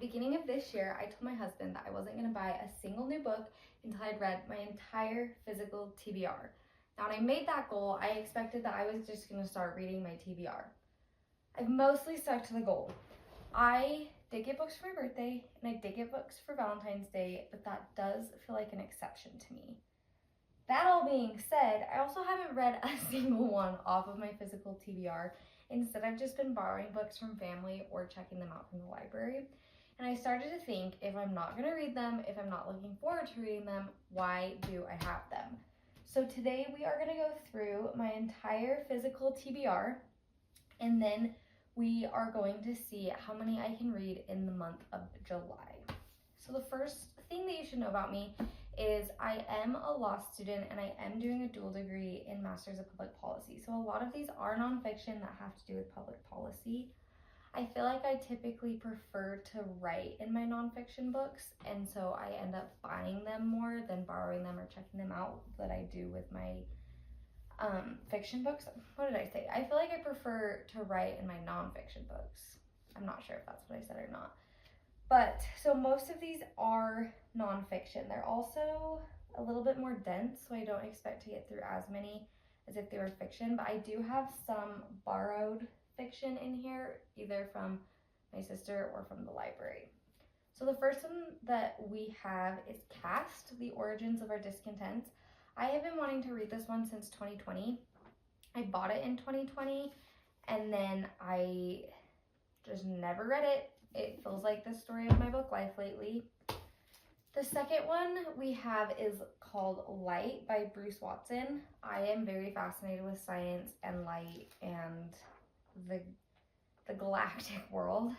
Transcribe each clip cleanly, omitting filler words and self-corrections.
the beginning of this year, I told my husband that I wasn't going to buy a single new book until I'd read my entire physical TBR. Now, when I made that goal, I expected that I was just going to start reading my TBR. I've mostly stuck to the goal. I did get books for my birthday, and I did get books for Valentine's Day, but that does feel like an exception to me. That all being said, I also haven't read a single one off of my physical TBR. Instead, I've just been borrowing books from family or checking them out from the library. And I started to think, if I'm not going to read them, if I'm not looking forward to reading them, why do I have them? So today we are going to go through my entire physical TBR, and then we are going to see how many I can read in the month of July. So the first thing that you should know about me is I am a law student and I am doing a dual degree in Masters of Public Policy. So a lot of these are nonfiction that have to do with public policy. I feel like I typically prefer to write in my nonfiction books, and so I end up buying them more than borrowing them or checking them out that I do with my fiction books. What did I say? I feel like I prefer to write in my nonfiction books. I'm not sure if that's what I said or not. But, so most of these are nonfiction. They're also a little bit more dense, so I don't expect to get through as many as if they were fiction, but I do have some borrowed fiction in here, either from my sister or from the library. So the first one that we have is Caste, The Origins of Our Discontent. I have been wanting to read this one since 2020. I bought it in 2020, and then I just never read it. It feels like the story of my book life lately. The second one we have is called Light by Bruce Watson. I am very fascinated with science and light and the galactic world.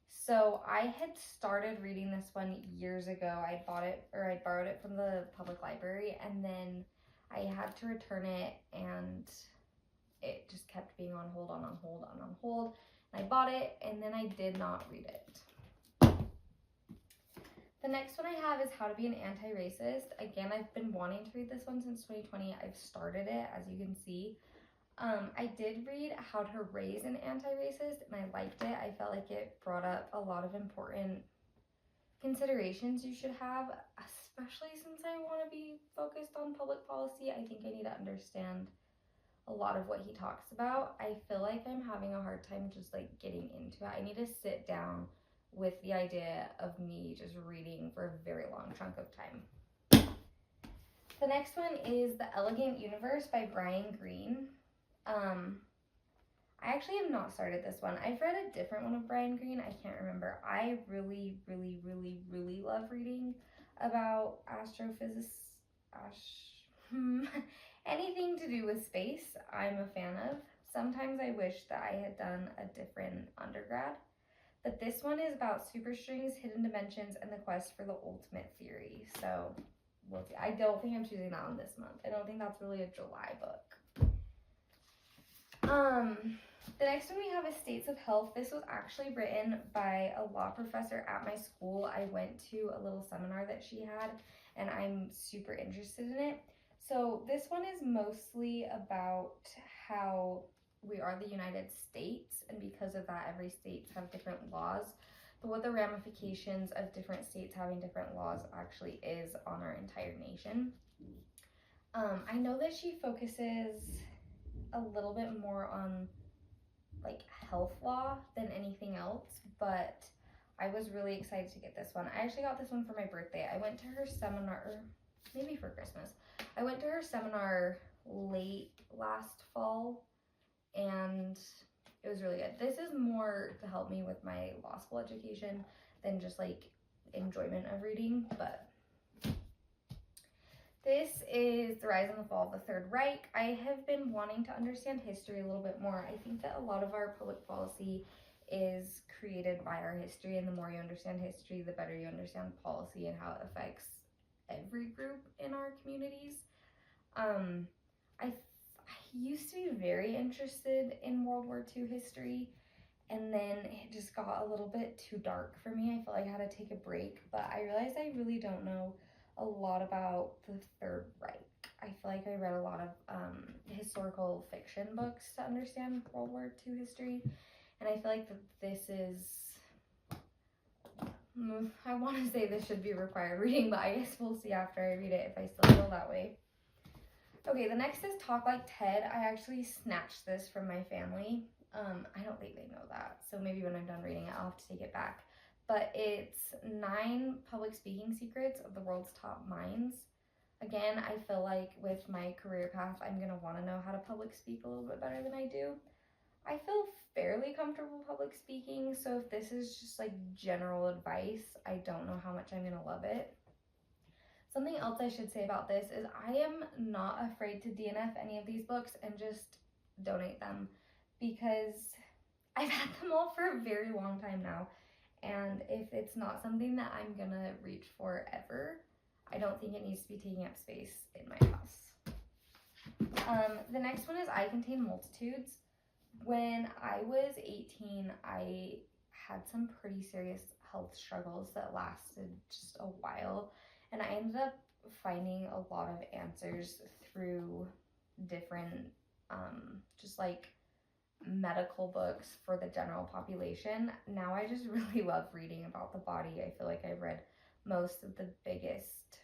So I had started reading this one years ago. I borrowed it from the public library, and then I had to return it, and it just kept being on hold. I bought it, and then I did not read it. The next one I have is How to Be an Anti-Racist. Again, I've been wanting to read this one since 2020. I've started it, as you can see. I did read How to Raise an Anti-Racist, and I liked it. I felt like it brought up a lot of important considerations you should have, especially since I want to be focused on public policy. I think I need to understand a lot of what he talks about. I feel like I'm having a hard time just like getting into it. I need to sit down with the idea of me just reading for a very long chunk of time. The next one is The Elegant Universe by Brian Greene. I actually have not started this one. I've read a different one of Brian Greene. I can't remember. I really love reading about astrophysics. Anything to do with space, I'm a fan of. Sometimes I wish that I had done a different undergrad. But this one is about superstrings, hidden dimensions, and the quest for the ultimate theory. So we'll see. I don't think I'm choosing that one this month. I don't think that's really a July book. The next one we have is States of Health. This was actually written by a law professor at my school. I went to a little seminar that she had, and I'm super interested in it. So this one is mostly about how we are the United States, and because of that, every state have different laws, but what the ramifications of different states having different laws actually is on our entire nation. I know that she focuses a little bit more on like health law than anything else, but I was really excited to get this one. I actually got this one for my birthday. I went to her seminar, or maybe for Christmas. I went to her seminar late last fall, and it was really good. This is more to help me with my law school education than just like enjoyment of reading, but this is The Rise and the Fall of the Third Reich. I have been wanting to understand history a little bit more. I think that a lot of our public policy is created by our history, and the more you understand history, the better you understand policy and how it affects every group in our communities. I used to be very interested in World War II history, and then it just got a little bit too dark for me. I felt like I had to take a break, but I realized I really don't know a lot about the Third Reich. I feel like I read a lot of historical fiction books to understand World War II history, and I feel like that this is I want to say this should be required reading, but I guess we'll see after I read it if I still feel that way. Okay, the next is Talk Like Ted. I actually snatched this from my family. I don't think they know that, so maybe when I'm done reading it, I'll have to take it back. But it's 9 public speaking secrets of the world's top minds. Again, I feel like with my career path, I'm going to want to know how to public speak a little bit better than I do. I feel fairly comfortable public speaking, so if this is just like general advice, I don't know how much I'm going to love it. Something else I should say about this is I am not afraid to DNF any of these books and just donate them, because I've had them all for a very long time now, and if it's not something that I'm gonna reach for ever, I don't think it needs to be taking up space in my house. The next one is I Contain Multitudes. When I was 18, I had some pretty serious health struggles that lasted just a while, and I ended up finding a lot of answers through different just like medical books for the general population. Now I just really love reading about the body. I feel like I've read most of the biggest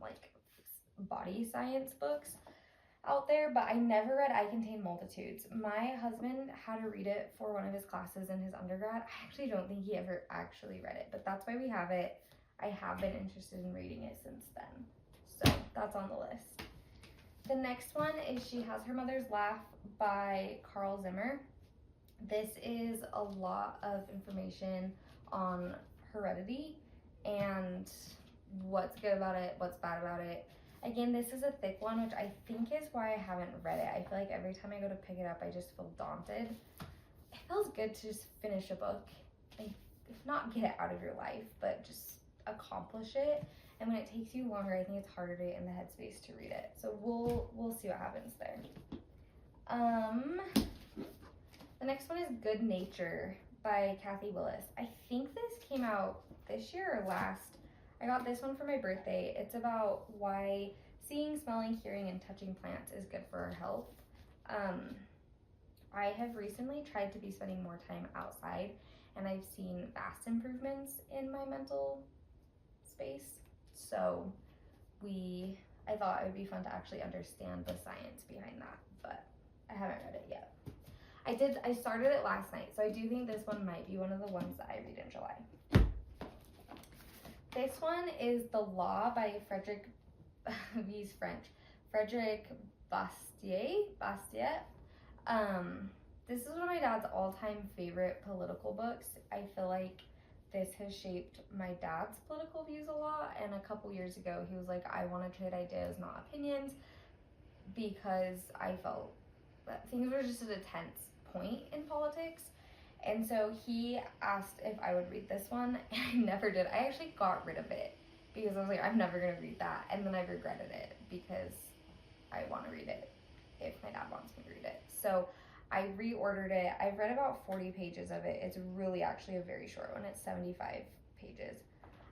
like body science books out there, but I never read I Contain Multitudes. My husband had to read it for one of his classes in his undergrad. I actually don't think he ever actually read it, but that's why we have it. I have been interested in reading it since then, so that's on the list. The next one is She Has Her Mother's Laugh by Carl Zimmer. This is a lot of information on heredity and what's good about it, what's bad about it. Again, this is a thick one, which I think is why I haven't read it. I feel like every time I go to pick it up, I just feel daunted. It feels good to just finish a book, like, if not get it out of your life, but just accomplish it. And when it takes you longer, I think it's harder to get in the headspace to read it. So we'll see what happens there. The next one is Good Nature by Kathy Willis. I think this came out this year or last. I got this one for my birthday. It's about why seeing, smelling, hearing, and touching plants is good for our health. I have recently tried to be spending more time outside, and I've seen vast improvements in my mental space. So I thought it would be fun to actually understand the science behind that, but I haven't read it yet. I started it last night, so I do think this one might be one of the ones that I read in July. This one is The Law by Frederick, he's French, Frederick Bastiat. This is one of my dad's all-time favorite political books. I feel like this has shaped my dad's political views a lot, and a couple years ago he was like, I want to trade ideas, not opinions, because I felt that things were just at a tense point in politics. And so he asked if I would read this one, and I never did. I actually got rid of it because I was like, I'm never going to read that. And then I regretted it because I want to read it if my dad wants me to read it. So I reordered it. I've read about 40 pages of it. It's really actually a very short one. It's 75 pages.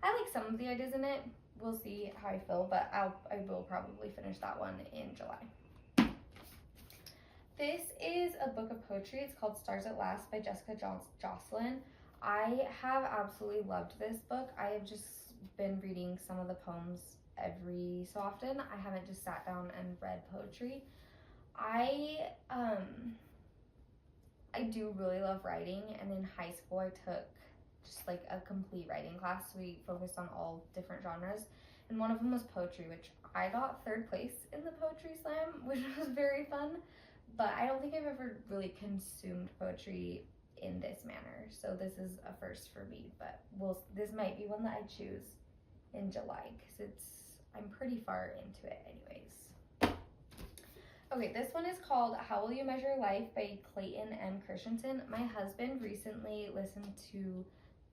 I like some of the ideas in it. We'll see how I feel, but I will probably finish that one in July. This is a book of poetry. It's called Stars at Last by Jessica Jocelyn. I have absolutely loved this book. I have just been reading some of the poems every so often. I haven't just sat down and read poetry. I do really love writing, and in high school I took just like a complete writing class. We focused on all different genres, and one of them was poetry, which I got 3rd place in the poetry slam, which was very fun. But I don't think I've ever really consumed poetry in this manner. So this is a first for me, but this might be one that I choose in July because I'm pretty far into it anyways. Okay, this one is called How Will You Measure Life by Clayton M. Christensen. My husband recently listened to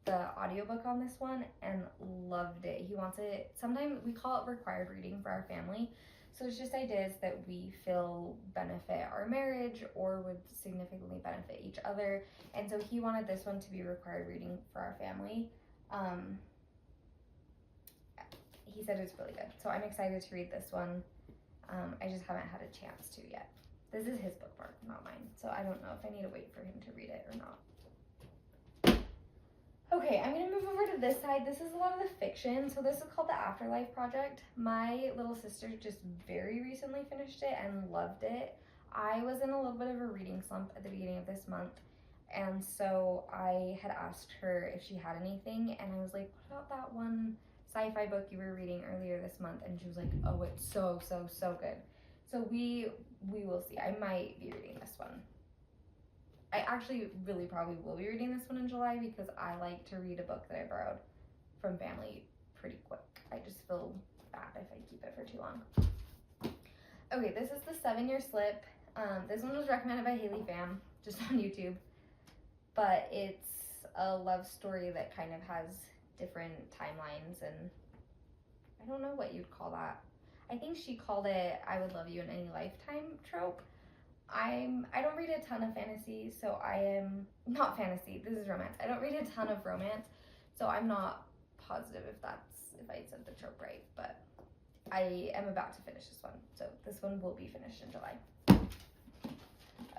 the audiobook on this one and loved it. He wants it, sometimes we call it required reading for our family. So it's just ideas that we feel benefit our marriage or would significantly benefit each other. And so he wanted this one to be required reading for our family. He said it's really good. So I'm excited to read this one. I just haven't had a chance to yet. This is his bookmark, not mine. So I don't know if I need to wait for him to read it or not. Okay, I'm to this side, this is a lot of the fiction. So this is called The Afterlife Project. My little sister just very recently finished it and loved it. I was in a little bit of a reading slump at the beginning of this month, and so I had asked her if she had anything, and I was like, what about that one sci-fi book you were reading earlier this month? And she was like, oh, it's so good. So we will see. I might be reading this one. I actually really probably will be reading this one in July because I like to read a book that I borrowed from family pretty quick. I just feel bad if I keep it for too long. Okay, this is The 7-Year Slip. This one was recommended by Haley Pham, just on YouTube. But it's a love story that kind of has different timelines, and I don't know what you'd call that. I think she called it I Would Love You in Any Lifetime trope. I don't read a ton of fantasy, so I am not fantasy. This is romance. I don't read a ton of romance, so I'm not positive if I said the trope right, but I am about to finish this one. So this one will be finished in July.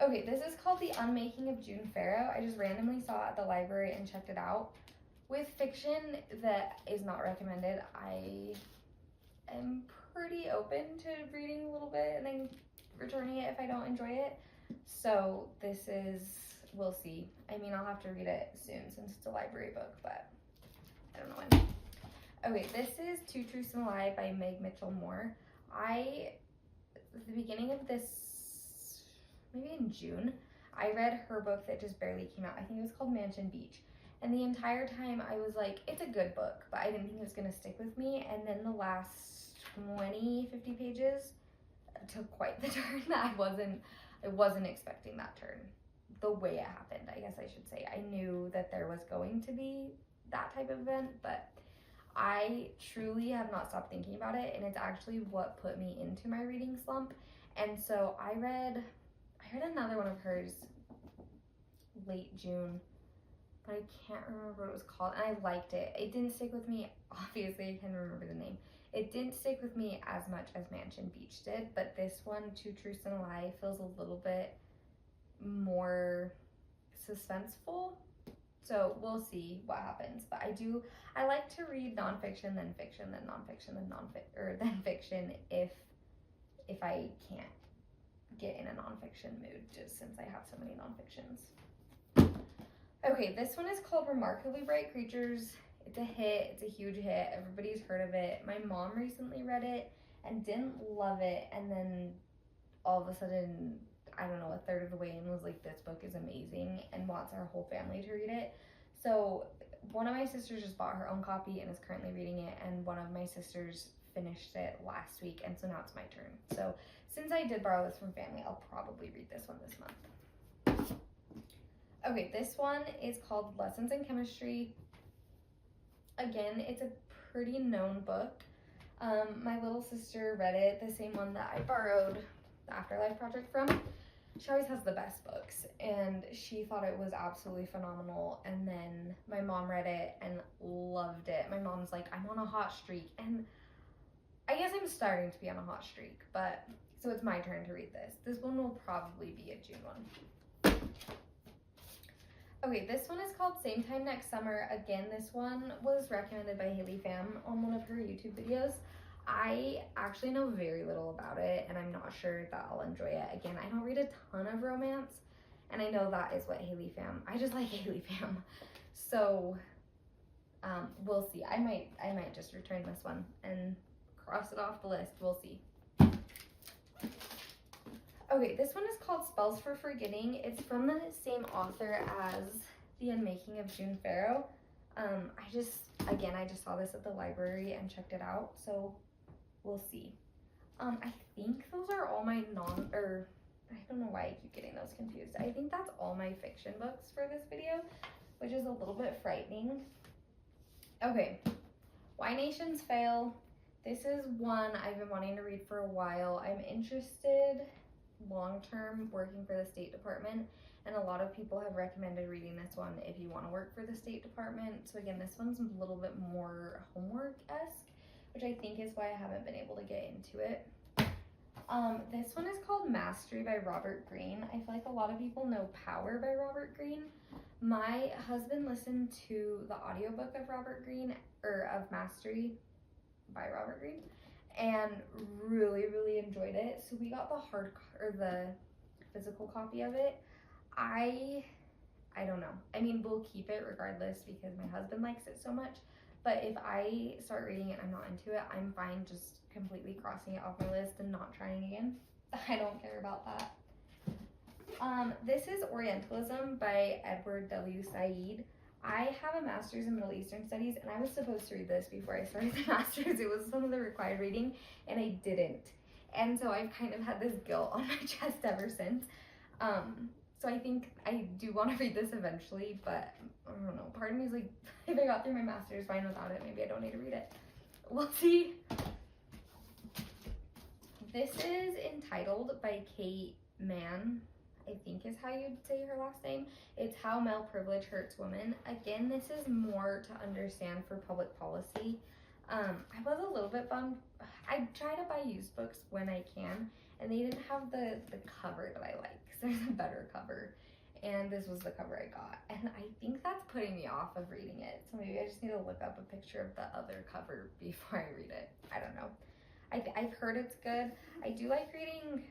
Okay, this is called The Unmaking of June Farrow. I just randomly saw it at the library and checked it out. With fiction that is not recommended, I am pretty open to reading a little bit and then returning it if I don't enjoy it. So this is, we'll see. I mean, I'll have to read it soon since it's a library book, but I don't know when. Okay, this is Two Truths and a Lie by Meg Mitchell-Moore. At the beginning of this, maybe in June, I read her book that just barely came out. I think it was called Mansion Beach. And the entire time I was like, it's a good book, but I didn't think it was gonna stick with me. And then the last 50 pages took quite the turn that I wasn't expecting that turn. The way it happened, I guess I should say. I knew that there was going to be that type of event, but I truly have not stopped thinking about it, and it's actually what put me into my reading slump. And so I read another one of hers late June, but I can't remember what it was called, and I liked it. It didn't stick with me. Obviously, I can remember the name. It didn't stick with me as much as Mansion Beach did, but this one, Two Truths and a Lie, feels a little bit more suspenseful. So we'll see what happens. But I like to read nonfiction, then fiction, then nonfiction, then fiction if I can't get in a nonfiction mood, just since I have so many nonfictions. Okay, this one is called Remarkably Bright Creatures. It's a hit. It's a huge hit. Everybody's heard of it. My mom recently read it and didn't love it, and then all of a sudden, I don't know, a third of the way in was like, this book is amazing, and wants our whole family to read it. So one of my sisters just bought her own copy and is currently reading it, and one of my sisters finished it last week, and so now it's my turn. So since I did borrow this from family, I'll probably read this one this month. Okay, this one is called Lessons in Chemistry. Again, it's a pretty known book. My little sister read it, the same one that I borrowed The Afterlife Project from. She always has the best books, and she thought it was absolutely phenomenal. And then my mom read it and loved it. My mom's like, I'm on a hot streak, and I guess I'm starting to be on a hot streak, but so it's my turn to read this. This one will probably be a June one. Okay, this one is called Same Time Next Summer. Again, this one was recommended by Haley Pham on one of her YouTube videos. I actually know very little about it, and I'm not sure that I'll enjoy it. Again, I don't read a ton of romance, and I know that is what Haley Pham, I just like Haley Pham. So, we'll see. I might just return this one and cross it off the list. We'll see. Okay, this one is called Spells for Forgetting. It's from the same author as The Unmaking of June Farrow. I just saw this at the library and checked it out, so we'll see. I think those are all my I don't know why I keep getting those confused. I think that's all my fiction books for this video, which is a little bit frightening. Okay, Why Nations Fail. This is one I've been wanting to read for a while. I'm interested long-term working for the State Department, and a lot of people have recommended reading this one if you want to work for the State Department. So again, this one's a little bit more homework-esque, which I think is why I haven't been able to get into it. This one is called Mastery by Robert Greene. I feel like a lot of people know Power by Robert Greene. My husband listened to the audiobook of Robert Greene, or of Mastery by Robert Greene, and really, really enjoyed it. So we got the physical copy of it. I don't know. I mean, we'll keep it regardless because my husband likes it so much. But if I start reading it and I'm not into it, I'm fine just completely crossing it off my list and not trying again. I don't care about that. This is Orientalism by Edward W. Said. I have a master's in Middle Eastern Studies, and I was supposed to read this before I started the master's. It was some of the required reading, and I didn't. And so I've kind of had this guilt on my chest ever since. So I think I do want to read this eventually, but I don't know. Part of me is like, if I got through my master's, fine without it. Maybe I don't need to read it. We'll see. This is entitled by Kate Mann, I think is how you'd say her last name. It's How Male Privilege Hurts Women. Again, this is more to understand for public policy. I was a little bit bummed. I try to buy used books when I can, and they didn't have the cover that I like. So there's a better cover, and this was the cover I got, and I think that's putting me off of reading it. So maybe I just need to look up a picture of the other cover before I read it. I don't know. I've heard it's good. I do like reading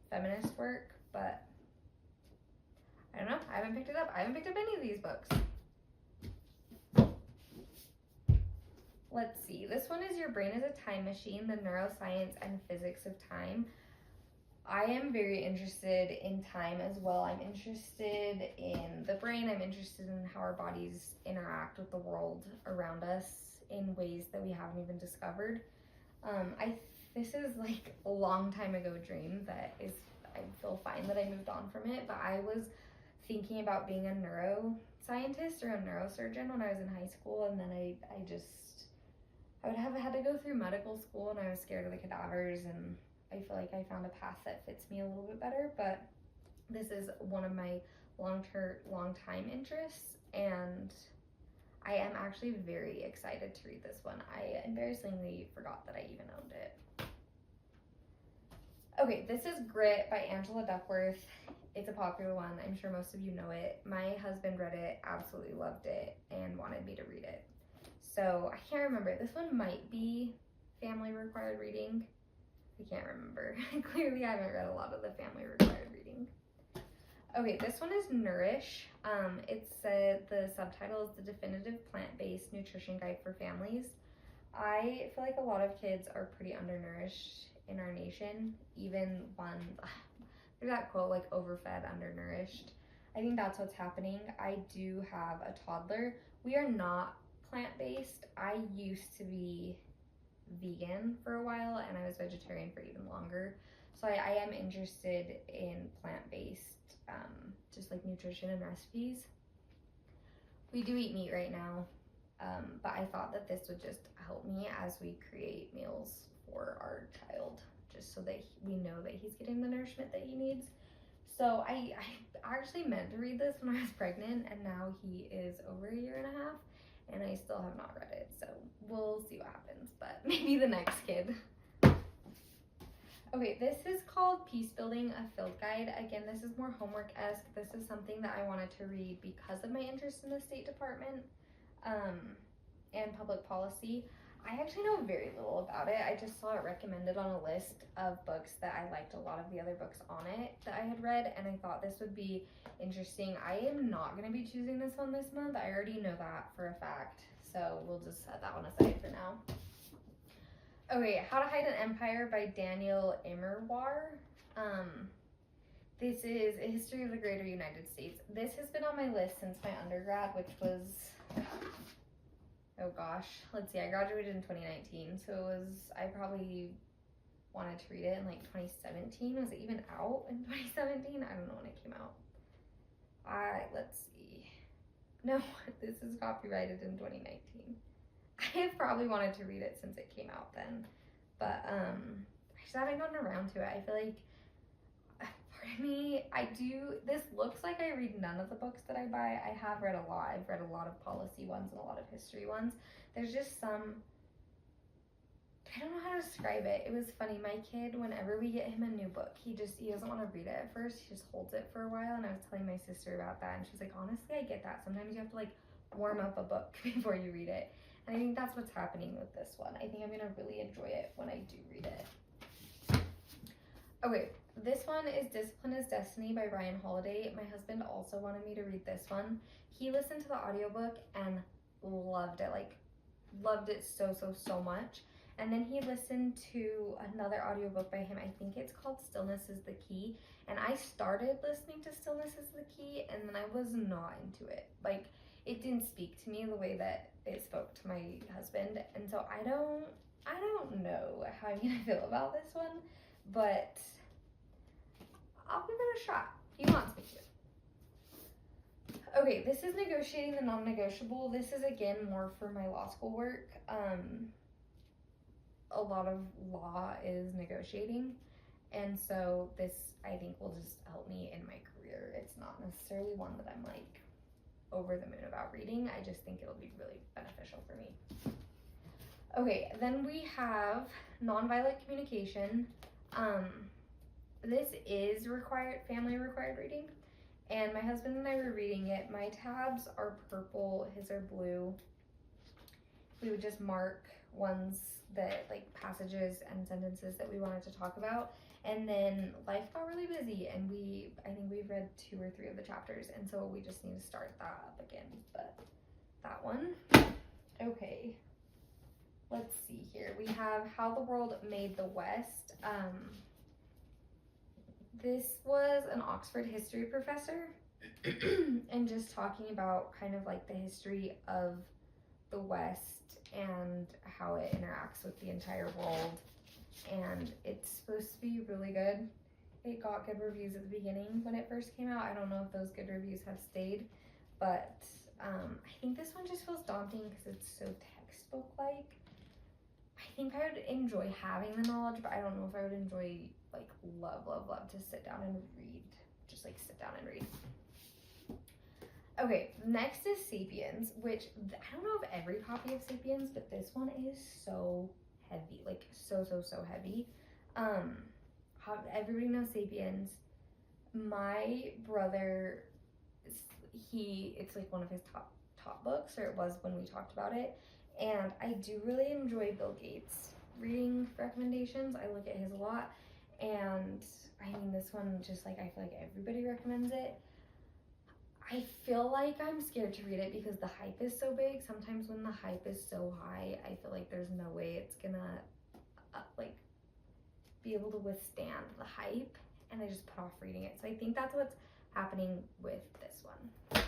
feminist work, but I don't know. I haven't picked it up. I haven't picked up any of these books. Let's see. This one is Your Brain is a Time Machine, the Neuroscience and Physics of Time. I am very interested in time as well. I'm interested in the brain. I'm interested in how our bodies interact with the world around us in ways that we haven't even discovered. This is like a long time ago dream that is, I feel fine that I moved on from it, but I was thinking about being a neuroscientist or a neurosurgeon when I was in high school, and then I would have had to go through medical school, and I was scared of the cadavers, and I feel like I found a path that fits me a little bit better. But this is one of my long time interests, and I am actually very excited to read this one. I embarrassingly forgot that I even owned it. Okay, this is Grit by Angela Duckworth. It's a popular one. I'm sure most of you know it. My husband read it, absolutely loved it, and wanted me to read it. So I can't remember. This one might be family required reading. I can't remember. Clearly I haven't read a lot of the family required reading. Okay, this one is Nourish. It said the subtitle is The Definitive Plant-Based Nutrition Guide for Families. I feel like a lot of kids are pretty undernourished in our nation. Even one, there's that quote like overfed, undernourished. I think that's what's happening. I do have a toddler. We are not plant-based. I used to be vegan for a while, and I was vegetarian for even longer. So I am interested in plant-based, just like nutrition and recipes. We do eat meat right now, but I thought that this would just help me as we create meals for our child, just so that we know that he's getting the nourishment that he needs. So I actually meant to read this when I was pregnant, and now he is over a year and a half, and I still have not read it. So we'll see what happens, but maybe the next kid. Okay, this is called Peace Building, a Field Guide. Again, this is more homework-esque. This is something that I wanted to read because of my interest in the State Department and public policy. I actually know very little about it. I just saw it recommended on a list of books that I liked a lot of the other books on it that I had read, and I thought this would be interesting. I am not going to be choosing this one this month. I already know that for a fact, so we'll just set that one aside for now. Okay, How to Hide an Empire by Daniel Immerwahr. This is a history of the greater United States. This has been on my list since my undergrad, which was, oh gosh, let's see, I graduated in 2019, so it was, I probably wanted to read it in like 2017. Was it even out in 2017? I don't know when it came out. Let's see. No, this is copyrighted in 2019. I have probably wanted to read it since it came out then, but I just haven't gotten around to it. I feel like, part of me, this looks like I read none of the books that I buy. I have read a lot. I've read a lot of policy ones and a lot of history ones. There's just some, I don't know how to describe it. It was funny. My kid, whenever we get him a new book, he doesn't want to read it at first. He just holds it for a while. And I was telling my sister about that, and she's like, honestly, I get that. Sometimes you have to like warm up a book before you read it. And I think that's what's happening with this one. I think I'm gonna really enjoy it when I do read it. Okay, this one is Discipline is Destiny by Ryan Holiday. My husband also wanted me to read this one. He listened to the audiobook and loved it, like loved it so much. And then he listened to another audiobook by him. I think it's called Stillness is the Key. And I started listening to Stillness is the Key, and then I was not into it. Like, it didn't speak to me the way that it spoke to my husband. And so I don't know how I'm gonna feel about this one, but I'll give it a shot. He wants me to. Okay, this is Negotiating the Non-Negotiable. This is, again, more for my law school work. A lot of law is negotiating, and so this, I think, will just help me in my career. It's not necessarily one that I'm like over the moon about reading. I just think it'll be really beneficial for me. Okay, then we have Nonviolent Communication. This is family required reading, and my husband and I were reading it. My tabs are purple, his are blue. We would just mark ones that, like, passages and sentences that we wanted to talk about, and then life got really busy, and I think we've read 2 or 3 of the chapters, and so we just need to start that up again. But that one. Okay, let's see here. We have How the World Made the West. This was an Oxford history professor and just talking about kind of like the history of the West and how it interacts with the entire world. And it's supposed to be really good. It got good reviews at the beginning when it first came out. I don't know if those good reviews have stayed, but I think this one just feels daunting because it's so textbook-like. I think I would enjoy having the knowledge, but I don't know if I would enjoy, like, love to sit down and read. Just, like, sit down and read. Okay, next is Sapiens, which I don't know of every copy of Sapiens, but this one is so heavy, like, so heavy. Everybody knows Sapiens. My brother, it's like one of his top books, or it was when we talked about it. And I do really enjoy Bill Gates' reading recommendations. I look at his a lot. And I mean, this one, just like, I feel like everybody recommends it. I feel like I'm scared to read it because the hype is so big. Sometimes when the hype is so high, I feel like there's no way it's gonna like be able to withstand the hype, and I just put off reading it. So I think that's what's happening with this one.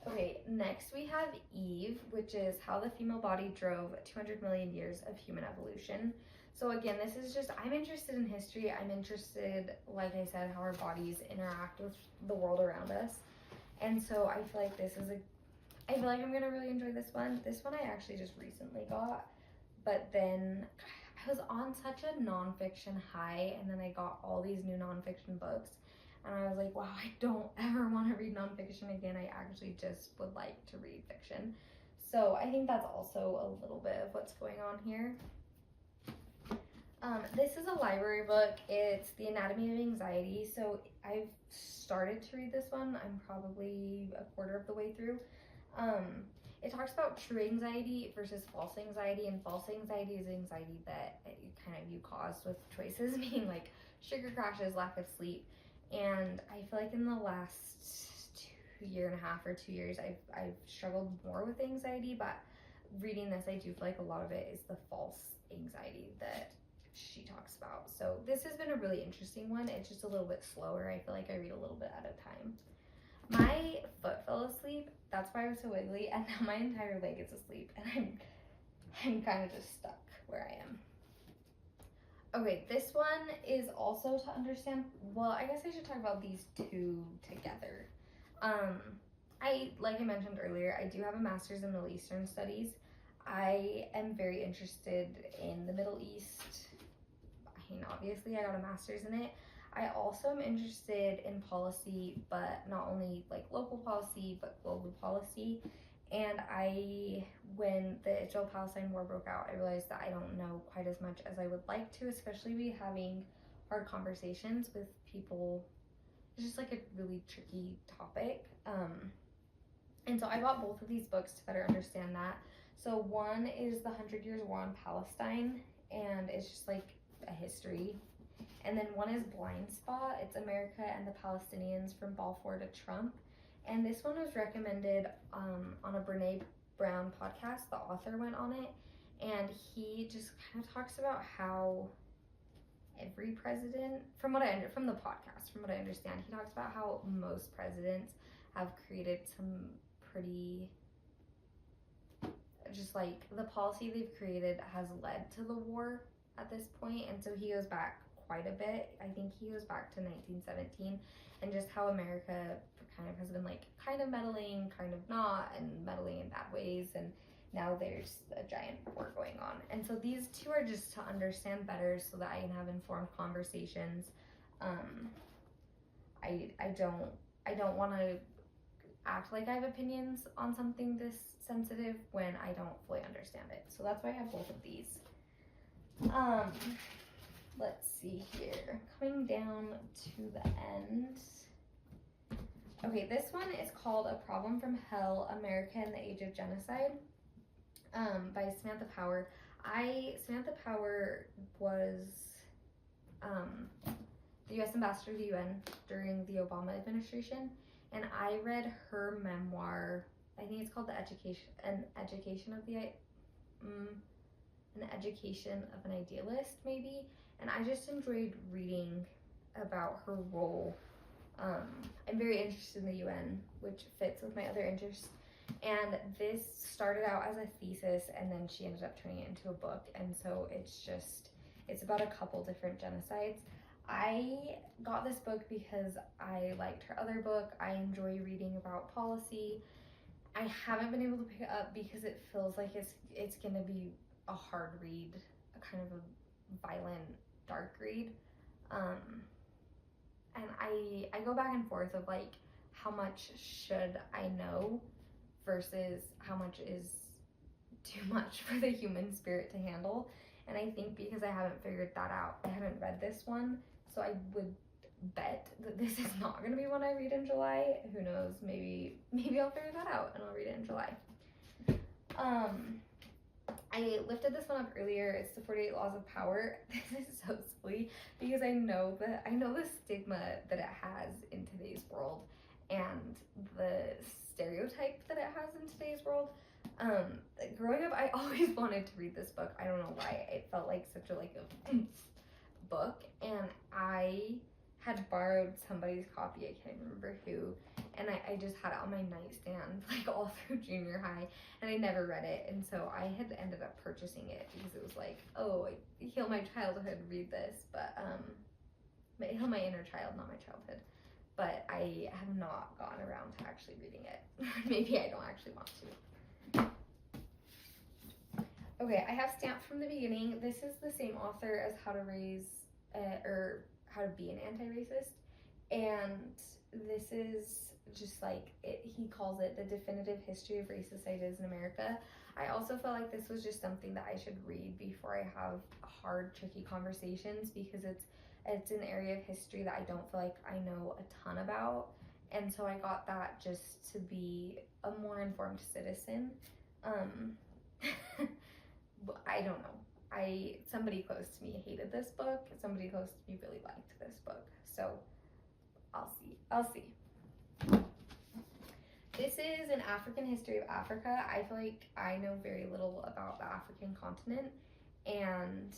Okay, next we have Eve, which is How the Female Body Drove 200 Million Years of Human Evolution. So again, this is just, I'm interested in history. I'm interested, like I said, how our bodies interact with the world around us. And so I feel like I feel like I'm gonna really enjoy this one. This one I actually just recently got, but then I was on such a nonfiction high, and then I got all these new nonfiction books. And I was like, wow, I don't ever want to read nonfiction again. I actually just would like to read fiction. So I think that's also a little bit of what's going on here. This is a library book. It's The Anatomy of Anxiety. So I've started to read this one. I'm probably a quarter of the way through. It talks about true anxiety versus false anxiety, and false anxiety is anxiety that you cause with choices, meaning like sugar crashes, lack of sleep. And I feel like in the last year and a half or 2 years, I've struggled more with anxiety, but reading this, I do feel like a lot of it is the false anxiety that she talks about. So this has been a really interesting one. It's just a little bit slower. I feel like I read a little bit at a time. My foot fell asleep. That's why I was so wiggly, and now my entire leg is asleep, and I'm kind of just stuck where I am. Okay, this one is also to understand, well, I guess I should talk about these two together. Like I mentioned earlier, I do have a master's in Middle Eastern Studies. I am very interested in the Middle East. I mean, obviously I got a master's in it. I also am interested in policy, but not only like local policy, but global policy. And when the Israel-Palestine war broke out, I realized that I don't know quite as much as I would like to, especially be having hard conversations with people. It's just like a really tricky topic. And so I bought both of these books to better understand that. So one is The 100 Years War on Palestine, and it's just like a history. And then one is Blind Spot. It's America and the Palestinians from Balfour to Trump. And this one was recommended on a Brene Brown podcast. The author went on it, and he just kind of talks about how every president, from the podcast, from what I understand, he talks about how most presidents have created some pretty, just like the policy they've created has led to the war at this point. And so he goes back quite a bit. I think he goes back to 1917, and just how America kind of has been like kind of meddling, kind of not, and meddling in bad ways, and now there's a giant war going on. And so these two are just to understand better so that I can have informed conversations. I don't want to act like I have opinions on something this sensitive when I don't fully understand it. So that's why I have both of these. Let's see here. Coming down to the end. Okay, this one is called A Problem from Hell, America in the Age of Genocide, by Samantha Power. Samantha Power was the U.S. ambassador to the UN during the Obama administration, and I read her memoir. I think it's called An Education of an Idealist, maybe. And I just enjoyed reading about her role. I'm very interested in the UN, which fits with my other interests. And this started out as a thesis, and then she ended up turning it into a book. And so it's about a couple different genocides. I got this book because I liked her other book. I enjoy reading about policy. I haven't been able to pick it up because it feels like it's going to be a hard read, a kind of a violent, dark read. And I go back and forth of like, how much should I know versus how much is too much for the human spirit to handle. And I think because I haven't figured that out, I haven't read this one, so I would bet that this is not going to be one I read in July. Who knows, maybe I'll figure that out and I'll read it in July. I lifted this one up earlier. It's the 48 Laws of Power. This is so silly because I know the stigma that it has in today's world and the stereotype that it has in today's world. Growing up, I always wanted to read this book. I don't know why. It felt like such a book, and I had borrowed somebody's copy. I can't remember who, and I just had it on my nightstand like all through junior high, and I never read it. And so I had ended up purchasing it because it was like, oh, heal my childhood, read this. But heal my inner child, not my childhood. But I have not gotten around to actually reading it. Maybe I don't actually want to. Okay, I have Stamped from the Beginning. This is the same author as How to Be an Anti-Racist. And this is just like, he calls it the definitive history of racist ideas in America. I also felt like this was just something that I should read before I have hard, tricky conversations, because it's an area of history that I don't feel like I know a ton about. And so I got that just to be a more informed citizen. I don't know. Somebody close to me hated this book. Somebody close to me really liked this book. So I'll see. This is An African History of Africa. I feel like I know very little about the African continent, and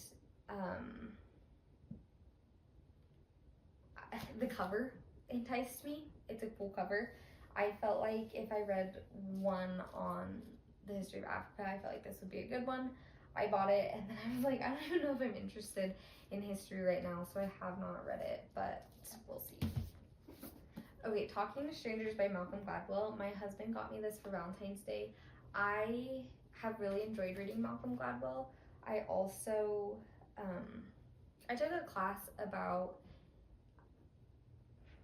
the cover enticed me. It's a cool cover. I felt like if I read one on the history of Africa, I felt like this would be a good one. I bought it, and then I was like, I don't even know if I'm interested in history right now, so I have not read it, but we'll see. Okay, Talking to Strangers by Malcolm Gladwell. My husband got me this for Valentine's Day. I have really enjoyed reading Malcolm Gladwell. I also, I took a class about,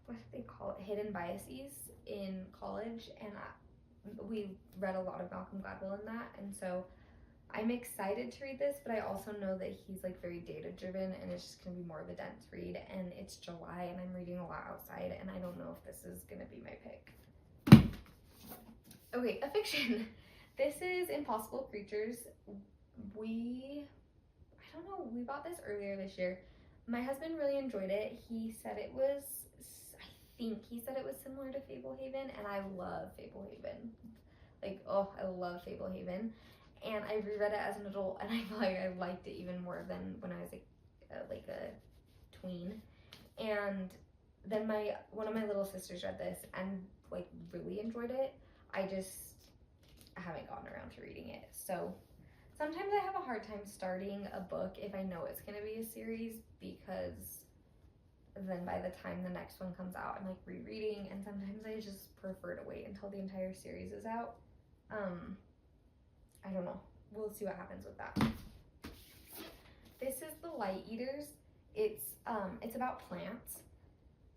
what do they call it, hidden biases in college, and we read a lot of Malcolm Gladwell in that, and so I'm excited to read this, but I also know that he's like very data driven and it's just gonna be more of a dense read, and it's July and I'm reading a lot outside and I don't know if this is gonna be my pick. Okay, a fiction. This is Impossible Creatures. We bought this earlier this year. My husband really enjoyed it. He said it was similar to Fablehaven, and I love Fablehaven. Like, oh, I love Fablehaven. And I reread it as an adult, and I feel like I liked it even more than when I was like a tween. And then one of my little sisters read this and like really enjoyed it. I haven't gotten around to reading it. So sometimes I have a hard time starting a book if I know it's gonna be a series, because then by the time the next one comes out, I'm like rereading, and sometimes I just prefer to wait until the entire series is out. I don't know. We'll see what happens with that. This is The Light Eaters. It's about plants.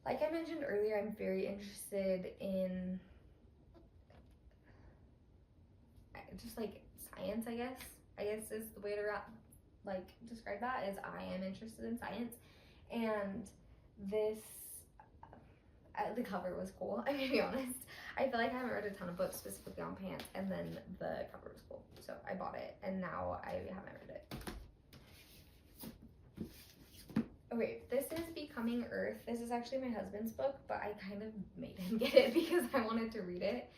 Like I mentioned earlier, I'm very interested in just like science, I guess is the way to like describe that, is I am interested in science. And this the cover was cool. I'm gonna be honest. I feel like I haven't read a ton of books specifically on plants, and then the cover was cool, so I bought it, and now I haven't read it. Okay, this is Becoming Earth. This is actually my husband's book, but I kind of made him get it because I wanted to read it.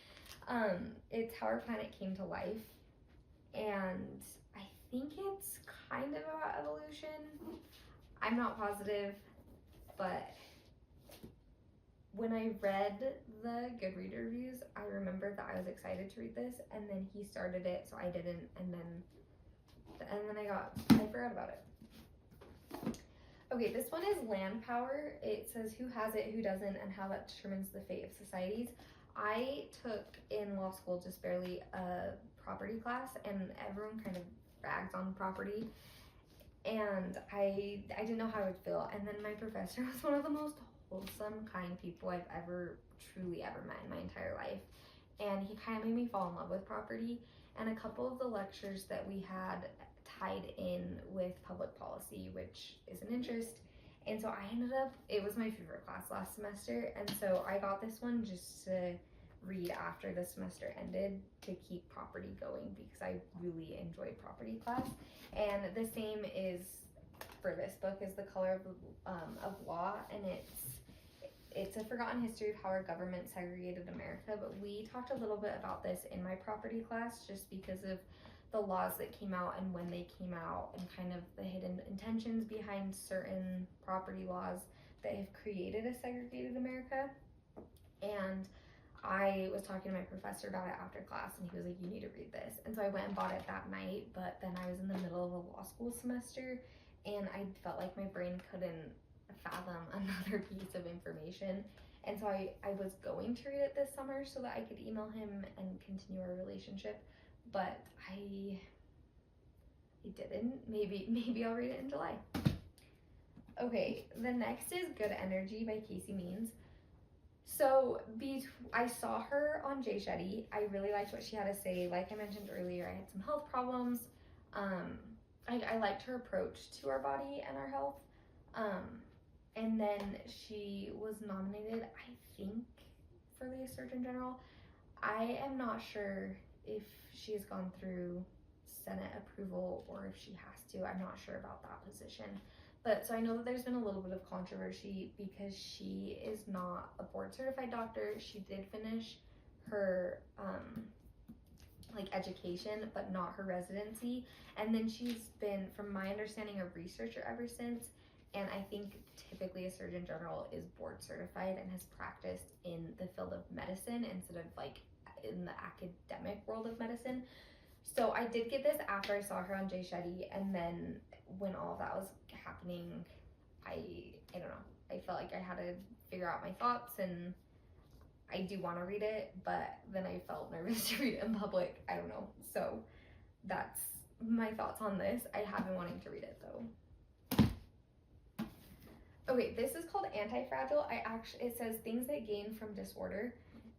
It's How Our Planet Came to Life, and I think it's kind of about evolution. I'm not positive, but when I read the Goodreads reviews, I remember that I was excited to read this, and then he started it, so I didn't, and then I forgot about it. Okay, this one is Land Power. It says who has it, who doesn't, and how that determines the fate of societies. I took in law school just barely a property class, and everyone kind of rags on property, and I didn't know how I would feel. And then my professor was one of the most wholesome, kind people I've truly ever met in my entire life, and he kind of made me fall in love with property. And a couple of the lectures that we had tied in with public policy, which is an interest, and so it was my favorite class last semester, and so I got this one just to read after the semester ended to keep property going, because I really enjoyed property class. And the same is for this book, is The Color of Law, and it's a forgotten history of how our government segregated America, but we talked a little bit about this in my property class just because of the laws that came out and when they came out, and kind of the hidden intentions behind certain property laws that have created a segregated America. And I was talking to my professor about it after class, and he was like, you need to read this. And so I went and bought it that night, but then I was in the middle of a law school semester, and I felt like my brain couldn't fathom another piece of information. And so I was going to read it this summer so that I could email him and continue our relationship, but I didn't. Maybe I'll read it in July. Okay, the next is Good Energy by Casey Means. So I saw her on Jay Shetty. I really liked what she had to say. Like I mentioned earlier, I had some health problems. I liked her approach to our body and our health. And then she was nominated, I think, for the Surgeon General. I am not sure if she has gone through Senate approval or if she has to. I'm not sure about that position. But so I know that there's been a little bit of controversy because she is not a board certified doctor. She did finish her education, but not her residency. And then she's been, from my understanding, a researcher ever since. And I think typically a Surgeon General is board certified and has practiced in the field of medicine instead of like in the academic world of medicine. So I did get this after I saw her on Jay Shetty, and then when all of that was happening, I don't know, I felt like I had to figure out my thoughts, and I do want to read it, but then I felt nervous to read it in public. I don't know. So that's my thoughts on this. I have been wanting to read it though. Okay, this is called Anti-Fragile. It says things that gain from disorder.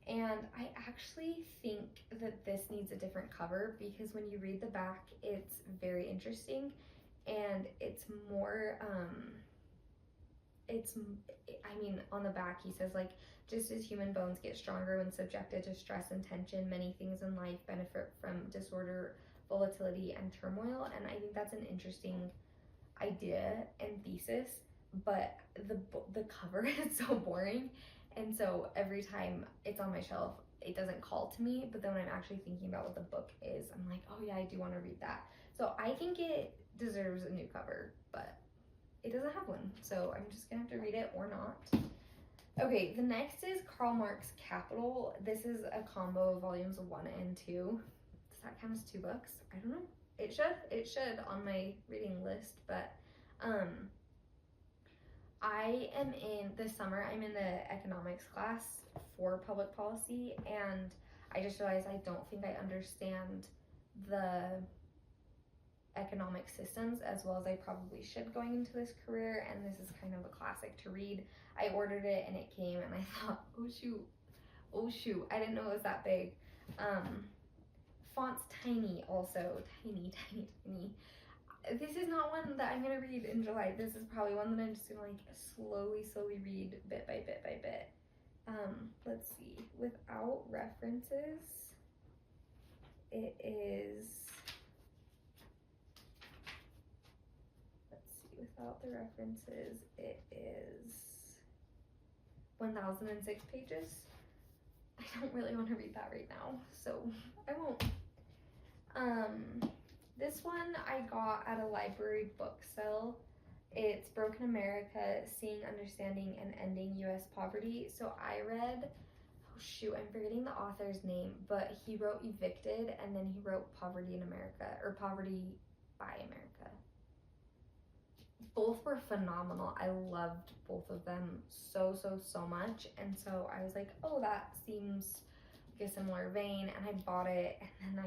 And I actually think that this needs a different cover because when you read the back, it's very interesting and it's more, on the back he says, like, just as human bones get stronger when subjected to stress and tension, many things in life benefit from disorder, volatility, and turmoil. And I think that's an interesting idea and thesis, but the cover is so boring, and so every time it's on my shelf, it doesn't call to me. But then when I'm actually thinking about what the book is, I'm like, oh yeah, I do want to read that. So I think it deserves a new cover, but it doesn't have one, so I'm just gonna have to read it or not. Okay, the next is Karl Marx Capital. This is a combo of volumes 1 and 2. Does that count as 2 books? I don't know. It should on my reading list, but I am in this summer, I'm in the economics class for public policy, and I just realized I don't think I understand the economic systems as well as I probably should going into this career, and this is kind of a classic to read. I ordered it and it came and I thought, oh shoot, I didn't know it was that big. Font's tiny also, tiny. This is not one that I'm gonna read in July. This is probably one that I'm just gonna like slowly read bit by bit. Let's see, without references, it is, without the references, it is 1006 pages. I don't really want to read that right now, so I won't. This one I got at a library book sale. It's Broken America, Seeing, Understanding, and Ending U.S. Poverty. So I read, oh shoot, I'm forgetting the author's name, but he wrote Evicted, and then he wrote Poverty in America, or Poverty by America. Both were phenomenal. I loved both of them so much, and so I was like, oh, that seems like a similar vein, and I bought it, and then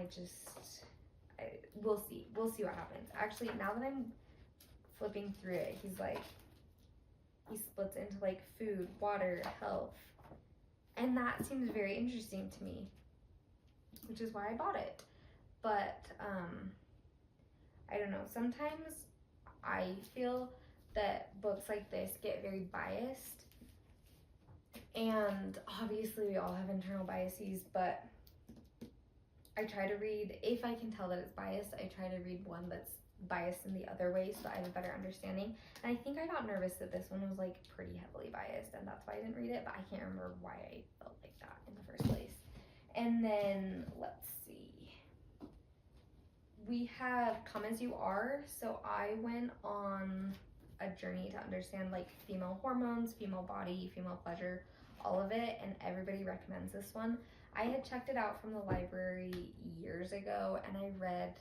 we'll see what happens. Actually, now that I'm flipping through it, he splits into like food, water, health, and that seems very interesting to me, which is why I bought it. But I don't know, sometimes I feel that books like this get very biased, and obviously we all have internal biases, but I try to read, if I can tell that it's biased, I try to read one that's biased in the other way so I have a better understanding. And I think I got nervous that this one was like pretty heavily biased, and that's why I didn't read it, but I can't remember why I felt like that in the first place. And then let's see, we have Come As You Are. So I went on a journey to understand like female hormones, female body, female pleasure, all of it, and everybody recommends this one. I had checked it out from the library years ago, and I read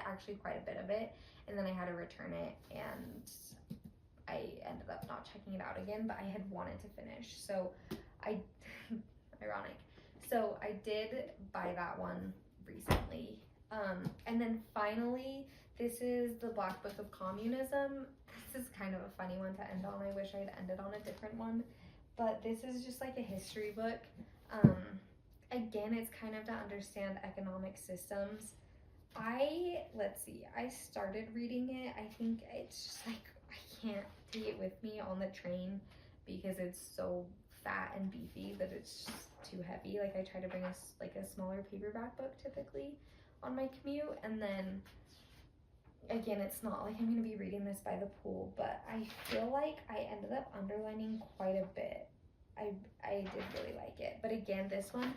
actually quite a bit of it, and then I had to return it, and I ended up not checking it out again, but I had wanted to finish, so ironic. So I did buy that one recently. And then finally, this is the Black Book of Communism. This is kind of a funny one to end on. I wish I had ended on a different one, but this is just like a history book. Again, it's kind of to understand economic systems. I started reading it. I think it's just like, I can't take it with me on the train because it's so fat and beefy that it's just too heavy. Like, I try to bring a smaller paperback book typically on my commute, and then again, it's not like I'm going to be reading this by the pool, but I feel like I ended up underlining quite a bit. I did really like it, but again, this one,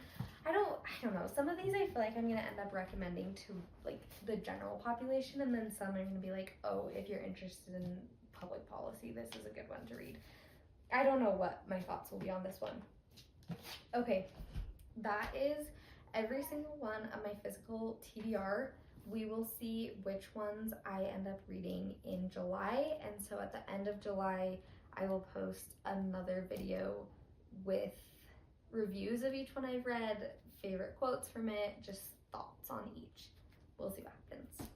I don't know, some of these I feel like I'm gonna end up recommending to like the general population, and then some are gonna be like, oh, if you're interested in public policy, this is a good one to read. I don't know what my thoughts will be on this one. Okay, that is every single one of my physical TBR. We will see which ones I end up reading in July, and so at the end of July, I will post another video with reviews of each one I've read, favorite quotes from it, just thoughts on each. We'll see what happens.